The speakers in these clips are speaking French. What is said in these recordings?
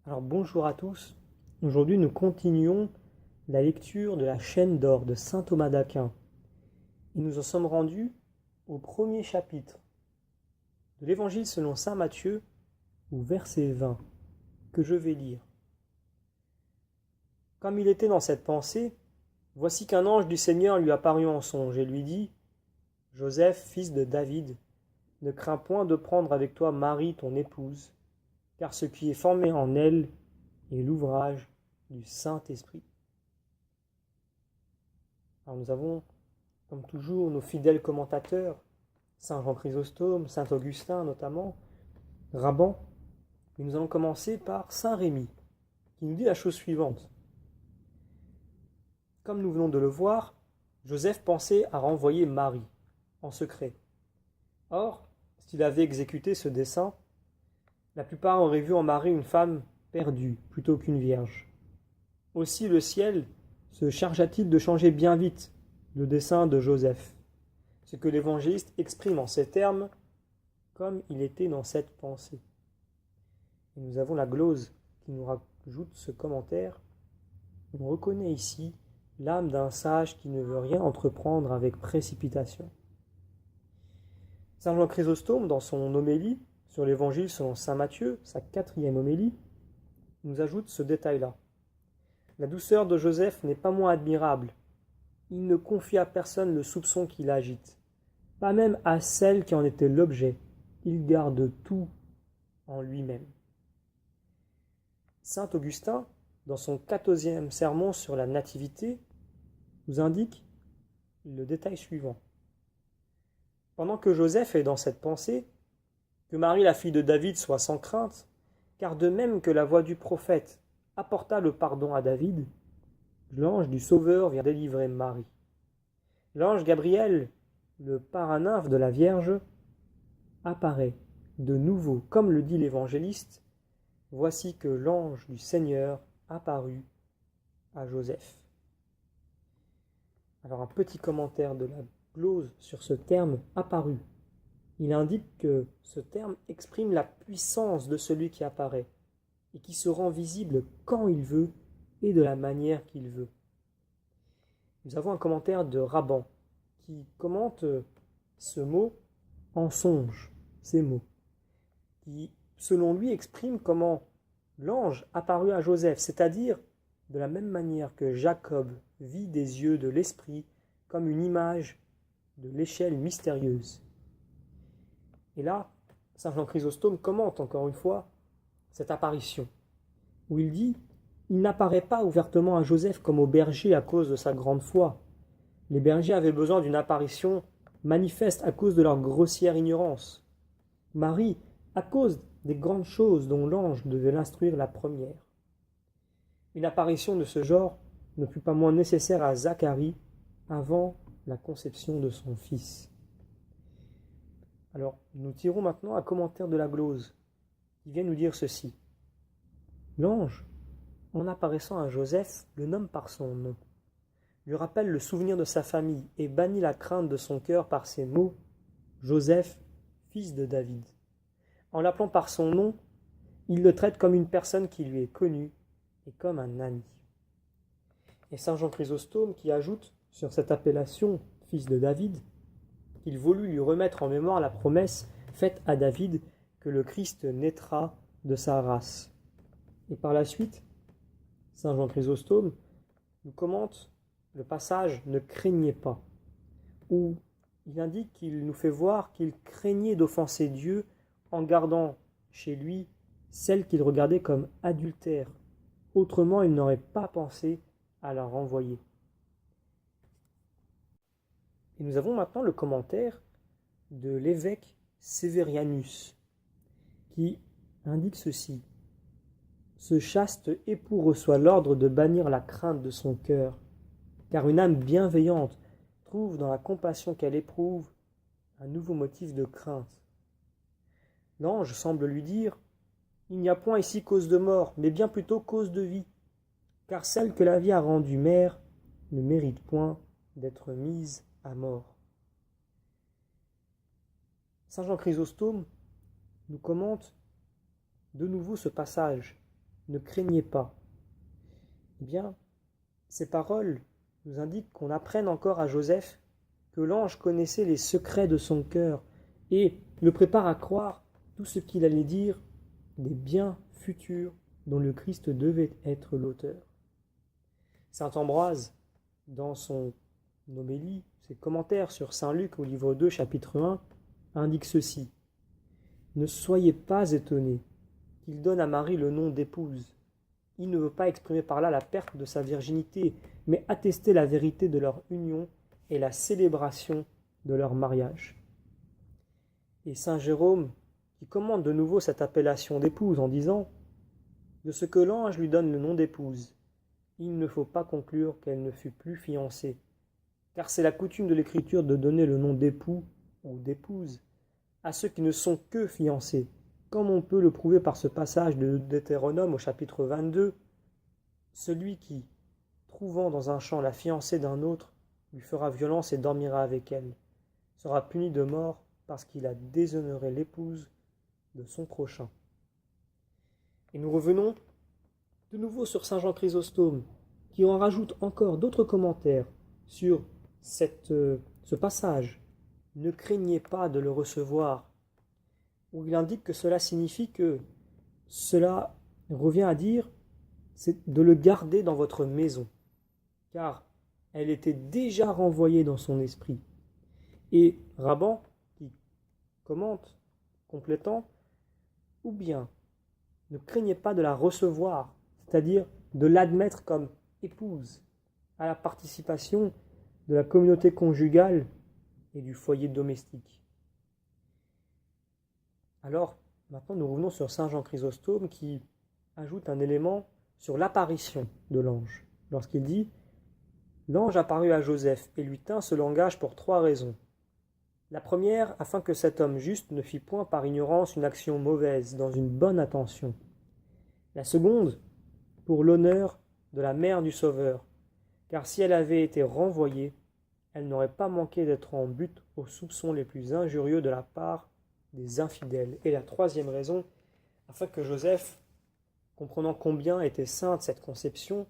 Alors bonjour à tous. Aujourd'hui nous continuons la lecture de la chaîne d'or de saint Thomas d'Aquin. Et nous en sommes rendus au premier chapitre de l'Évangile selon saint Matthieu, au verset 20, que je vais lire. Comme il était dans cette pensée, voici qu'un ange du Seigneur lui apparut en songe et lui dit : Joseph, fils de David, ne crains point de prendre avec toi Marie ton épouse, car ce qui est formé en elle est l'ouvrage du Saint-Esprit. Alors nous avons, comme toujours, nos fidèles commentateurs, saint Jean Chrysostome, saint Augustin notamment, Raban. Et nous allons commencer par saint Rémi, qui nous dit la chose suivante. Comme nous venons de le voir, Joseph pensait à renvoyer Marie, en secret. Or, s'il avait exécuté ce dessein, la plupart auraient vu en Marie une femme perdue plutôt qu'une vierge. Aussi le ciel se chargea-t-il de changer bien vite le dessein de Joseph, ce que l'évangéliste exprime en ces termes, comme il était dans cette pensée. Et nous avons la glose qui nous rajoute ce commentaire. On reconnaît ici l'âme d'un sage qui ne veut rien entreprendre avec précipitation. Saint Jean Chrysostome, dans son homélie sur l'évangile selon saint Matthieu, sa 4e homélie, nous ajoute ce détail-là. La douceur de Joseph n'est pas moins admirable. Il ne confie à personne le soupçon qui l'agite, pas même à celle qui en était l'objet. Il garde tout en lui-même. Saint Augustin, dans son 14e sermon sur la Nativité, nous indique le détail suivant. Pendant que Joseph est dans cette pensée, que Marie, la fille de David, soit sans crainte, car de même que la voix du prophète apporta le pardon à David, l'ange du Sauveur vient délivrer Marie. L'ange Gabriel, le paranymphe de la Vierge, apparaît de nouveau, comme le dit l'évangéliste, voici que l'ange du Seigneur apparut à Joseph. Alors un petit commentaire de la glose sur ce terme apparu. Il indique que ce terme exprime la puissance de celui qui apparaît et qui se rend visible quand il veut et de la manière qu'il veut. Nous avons un commentaire de Raban qui commente ce mot en songe, ces mots, qui selon lui exprime comment l'ange apparut à Joseph, c'est-à-dire de la même manière que Jacob vit des yeux de l'esprit comme une image de l'échelle mystérieuse. Et là, saint Jean Chrysostome commente encore une fois cette apparition, où il dit « Il n'apparaît pas ouvertement à Joseph comme au berger à cause de sa grande foi. Les bergers avaient besoin d'une apparition manifeste à cause de leur grossière ignorance. Marie, à cause des grandes choses dont l'ange devait l'instruire la première. Une apparition de ce genre ne fut pas moins nécessaire à Zacharie avant la conception de son fils. » Alors, nous tirons maintenant un commentaire de la glose, qui vient nous dire ceci. L'ange, en apparaissant à Joseph, le nomme par son nom, lui rappelle le souvenir de sa famille et bannit la crainte de son cœur par ces mots « Joseph, fils de David ». En l'appelant par son nom, il le traite comme une personne qui lui est connue et comme un ami. Et saint Jean Chrysostome qui ajoute sur cette appellation « fils de David » qu'il voulut lui remettre en mémoire la promesse faite à David que le Christ naîtra de sa race. Et par la suite, saint Jean Chrysostome nous commente le passage « Ne craignez pas », où il indique qu'il nous fait voir qu'il craignait d'offenser Dieu en gardant chez lui celle qu'il regardait comme adultère. Autrement, il n'aurait pas pensé à la renvoyer. Et nous avons maintenant le commentaire de l'évêque Sévérianus, qui indique ceci. Ce chaste époux reçoit l'ordre de bannir la crainte de son cœur, car une âme bienveillante trouve dans la compassion qu'elle éprouve un nouveau motif de crainte. L'ange semble lui dire « Il n'y a point ici cause de mort, mais bien plutôt cause de vie, car celle que la vie a rendue mère ne mérite point d'être mise à mort. » Saint Jean Chrysostome nous commente de nouveau ce passage. ne craignez pas. Eh bien, ces paroles nous indiquent qu'on apprenne encore à Joseph que l'ange connaissait les secrets de son cœur et le prépare à croire tout ce qu'il allait dire des biens futurs dont le Christ devait être l'auteur. Saint Ambroise, dans son homélie, ses commentaires sur Saint Luc au livre 2, chapitre 1, indique ceci. Ne soyez pas étonnés qu'il donne à Marie le nom d'épouse. Il ne veut pas exprimer par là la perte de sa virginité, mais attester la vérité de leur union et la célébration de leur mariage. Et Saint Jérôme, qui commande de nouveau cette appellation d'épouse en disant « De ce que l'ange lui donne le nom d'épouse, il ne faut pas conclure qu'elle ne fut plus fiancée, car c'est la coutume de l'Écriture de donner le nom d'époux ou d'épouse à ceux qui ne sont que fiancés, comme on peut le prouver par ce passage de Deutéronome au chapitre 22. Celui qui, trouvant dans un champ la fiancée d'un autre, lui fera violence et dormira avec elle, sera puni de mort parce qu'il a déshonoré l'épouse de son prochain. » Et nous revenons de nouveau sur Saint Jean Chrysostome, qui en rajoute encore d'autres commentaires sur ce passage. Ne craignez pas de le recevoir, où il indique que cela signifie que cela revient à dire c'est de le garder dans votre maison, car elle était déjà renvoyée dans son esprit. Et Raban, qui commente, complétant, ou bien ne craignez pas de la recevoir, c'est-à-dire de l'admettre comme épouse à la participation de la communauté conjugale et du foyer domestique. Alors, maintenant nous revenons sur Saint Jean Chrysostome qui ajoute un élément sur l'apparition de l'ange, lorsqu'il dit « L'ange apparut à Joseph et lui tint ce langage pour 3 raisons. La première, afin que cet homme juste ne fît point par ignorance une action mauvaise dans une bonne intention. La seconde, pour l'honneur de la mère du Sauveur, car si elle avait été renvoyée, elle n'aurait pas manqué d'être en butte aux soupçons les plus injurieux de la part des infidèles. Et la troisième raison, afin que Joseph, comprenant combien était sainte cette conception,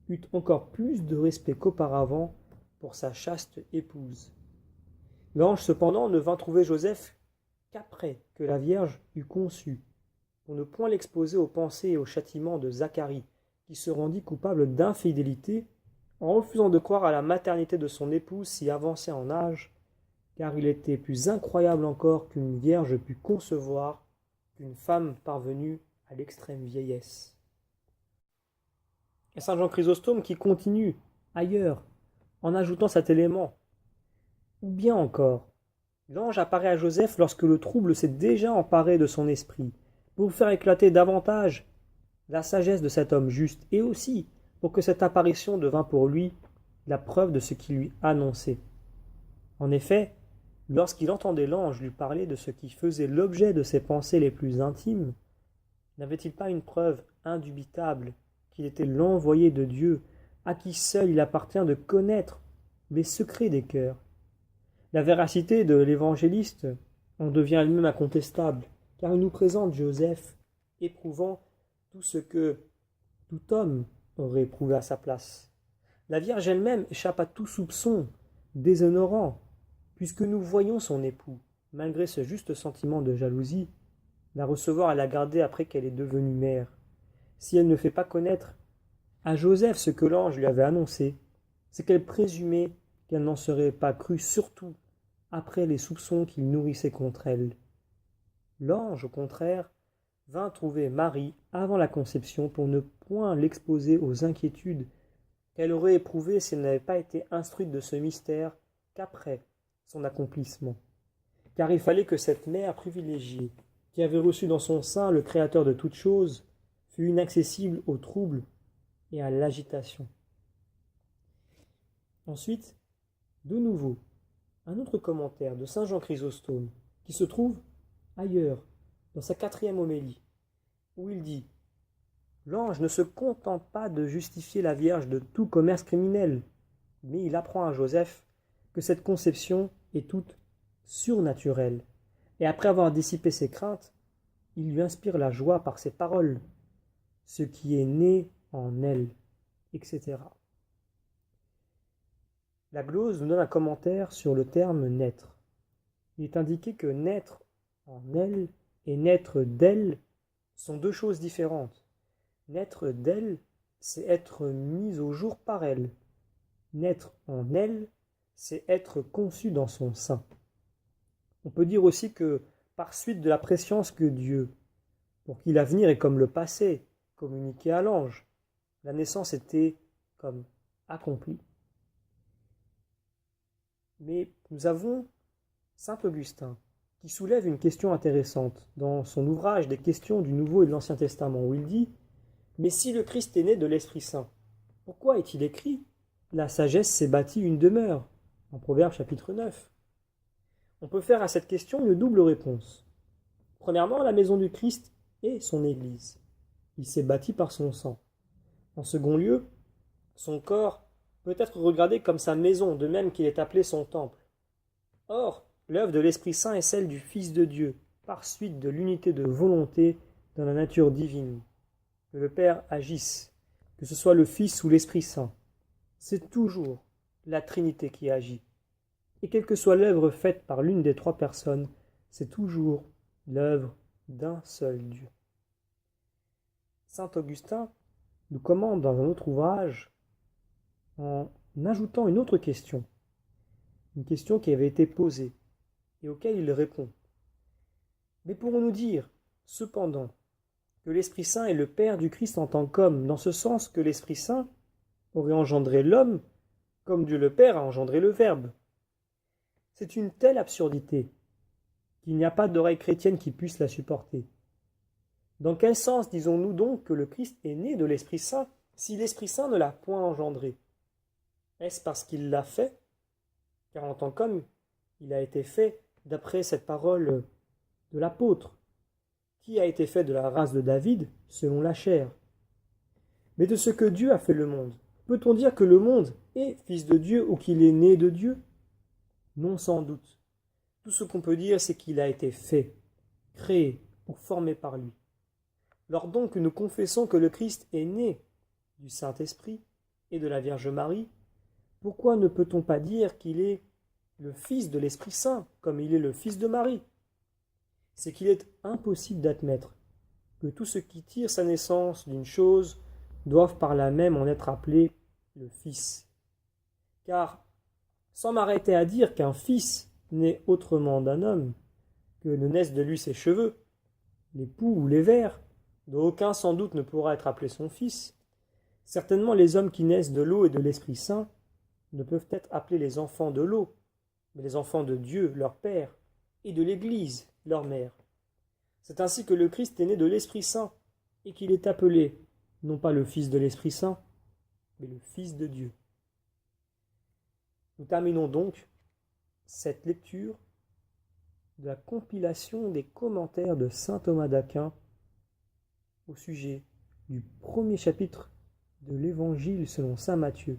eut encore plus de respect qu'auparavant pour sa chaste épouse. L'ange cependant ne vint trouver Joseph qu'après que la Vierge eut conçu, pour ne point l'exposer aux pensées et aux châtiments de Zacharie, qui se rendit coupable d'infidélité en refusant de croire à la maternité de son épouse si avancée en âge, car il était plus incroyable encore qu'une vierge pût concevoir qu'une femme parvenue à l'extrême vieillesse. Et Saint Jean Chrysostome qui continue ailleurs en ajoutant cet élément. Ou bien encore, l'ange apparaît à Joseph lorsque le trouble s'est déjà emparé de son esprit, pour faire éclater davantage la sagesse de cet homme juste, et aussi pour que cette apparition devint pour lui la preuve de ce qu'il lui annonçait. En effet, lorsqu'il entendait l'ange lui parler de ce qui faisait l'objet de ses pensées les plus intimes, n'avait-il pas une preuve indubitable qu'il était l'envoyé de Dieu, à qui seul il appartient de connaître les secrets des cœurs? La véracité de l'évangéliste en devient elle-même incontestable, car il nous présente Joseph éprouvant tout ce que tout homme aurait éprouvé à sa place. La Vierge elle-même échappe à tout soupçon déshonorant, puisque nous voyons son époux, malgré ce juste sentiment de jalousie, la recevoir et la garder après qu'elle est devenue mère. Si elle ne fait pas connaître à Joseph ce que l'ange lui avait annoncé, c'est qu'elle présumait qu'elle n'en serait pas crue, surtout après les soupçons qu'il nourrissait contre elle. L'ange, au contraire, vint trouver Marie avant la conception pour ne point l'exposer aux inquiétudes qu'elle aurait éprouvées si elle n'avait pas été instruite de ce mystère qu'après son accomplissement. Car il fallait que cette mère privilégiée, qui avait reçu dans son sein le Créateur de toutes choses, fût inaccessible aux troubles et à l'agitation. Ensuite, de nouveau, un autre commentaire de Saint Jean Chrysostome, qui se trouve ailleurs, dans sa 4e homélie, où il dit « L'ange ne se contente pas de justifier la Vierge de tout commerce criminel, mais il apprend à Joseph que cette conception est toute surnaturelle, et après avoir dissipé ses craintes, il lui inspire la joie par ses paroles. ce qui est né en elle, etc. La glose nous donne un commentaire sur le terme naître. Il est indiqué que naître en elle et naître d'elle sont deux choses différentes. Naître d'elle, c'est être mis au jour par elle. Naître en elle, c'est être conçu dans son sein. On peut dire aussi que, par suite de la prescience que Dieu, pour qui l'avenir est comme le passé, communiqué à l'ange, la naissance était comme accomplie. Mais nous avons saint Augustin qui soulève une question intéressante dans son ouvrage des questions du Nouveau et de l'Ancien Testament, où il dit « Mais si le Christ est né de l'Esprit Saint, pourquoi est-il écrit « La sagesse s'est bâtie une demeure » en Proverbes chapitre 9 ? On peut faire à cette question une double réponse. Premièrement, la maison du Christ est son Église. Il s'est bâti par son sang. En second lieu, son corps peut être regardé comme sa maison, de même qu'il est appelé son temple. Or, l'œuvre de l'Esprit Saint est celle du Fils de Dieu, par suite de l'unité de volonté dans la nature divine. Que le Père agisse, que ce soit le Fils ou l'Esprit Saint, c'est toujours la Trinité qui agit. Et quelle que soit l'œuvre faite par l'une des trois personnes, c'est toujours l'œuvre d'un seul Dieu. Saint Augustin nous commande dans un autre ouvrage en ajoutant une autre question, une question qui avait été posée et auquel il répond. Mais pourrons-nous dire, cependant, que l'Esprit Saint est le Père du Christ en tant qu'homme, dans ce sens que l'Esprit Saint aurait engendré l'homme, comme Dieu le Père a engendré le Verbe? C'est une telle absurdité qu'il n'y a pas d'oreille chrétienne qui puisse la supporter. Dans quel sens disons-nous donc que le Christ est né de l'Esprit Saint, si l'Esprit Saint ne l'a point engendré? Est-ce parce qu'il l'a fait? Car en tant qu'homme, il a été fait d'après cette parole de l'apôtre, qui a été fait de la race de David selon la chair. Mais de ce que Dieu a fait le monde, peut-on dire que le monde est fils de Dieu ou qu'il est né de Dieu? Non, sans doute. Tout ce qu'on peut dire, c'est qu'il a été fait, créé ou formé par lui. Lors donc que nous confessons que le Christ est né du Saint-Esprit et de la Vierge Marie, pourquoi ne peut-on pas dire qu'il est le Fils de l'Esprit Saint, comme il est le Fils de Marie? C'est qu'il est impossible d'admettre que tout ce qui tire sa naissance d'une chose doivent par là même en être appelés le Fils. Car, sans m'arrêter à dire qu'un fils naît autrement d'un homme, que ne naissent de lui ses cheveux, les poux ou les vers, dont aucun sans doute ne pourra être appelé son fils, certainement les hommes qui naissent de l'eau et de l'Esprit Saint ne peuvent être appelés les enfants de l'eau, mais les enfants de Dieu, leur Père, et de l'Église, leur mère. C'est ainsi que le Christ est né de l'Esprit Saint, et qu'il est appelé, non pas le Fils de l'Esprit Saint, mais le Fils de Dieu. Nous terminons donc cette lecture de la compilation des commentaires de saint Thomas d'Aquin au sujet du premier chapitre de l'Évangile selon saint Matthieu.